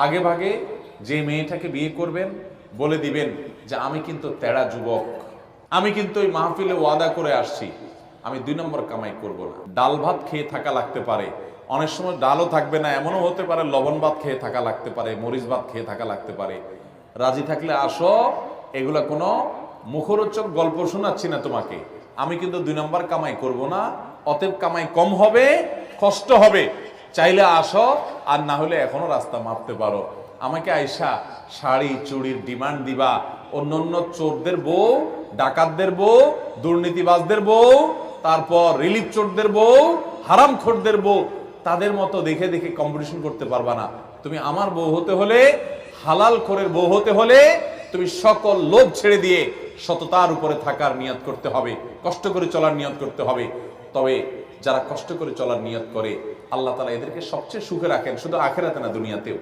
আগে ভাগে যে মেয়েটাকে বিয়ে করবেন বলে দিবেন যে আমি কিন্তু তেড়া যুবক, আমি কিন্তু ওই মাহফিলে ওয়াদা করে আসছি, আমি 2 নম্বর কামাই করব না। ডাল ভাত খেয়ে থাকা লাগতে পারে, অনেক সময় ডালও থাকবে না, এমনও হতে পারে লবণ ভাত খেয়ে থাকা লাগতে পারে, মরিচ ভাত খেয়ে থাকা লাগতে পারে। রাজি থাকলে আসো, এগুলা কোনো মুখরোচক গল্প শোনাচ্ছি না তোমাকে। আমি কিন্তু 2 নম্বর কামাই করব না, অতএব কামাই কম হবে, কষ্ট হবে। চাইলে আসো, আর না হলে এখনো রাস্তা মাপতে পারো। আমাকে আইসা শাড়ি চুড়ির ডিমান্ড দিবা, অন্য চোরদের বউ, ডাকাতদের বউ, দুর্নীতিবাজদের বউ, তারপর রিলিফ চোরদের বউ, হারামখোরদের বউ, তাদের মতো দেখে দেখে কম্পিটিশন করতে পারবা না। তুমি আমার বউ হতে হলে, হালাল খোরের বউ হতে হলে, তুমি সকল লোভ ছেড়ে দিয়ে সততার উপরে থাকার নিয়ত করতে হবে, কষ্ট করে চলার নিয়ত করতে হবে। তবে যারা কষ্ট করে চলার নিয়ত করে, আল্লাহ তাআলা এদেরকে সবচেয়ে সুখে রাখেন, শুধু আখিরাতে না, দুনিয়াতেও।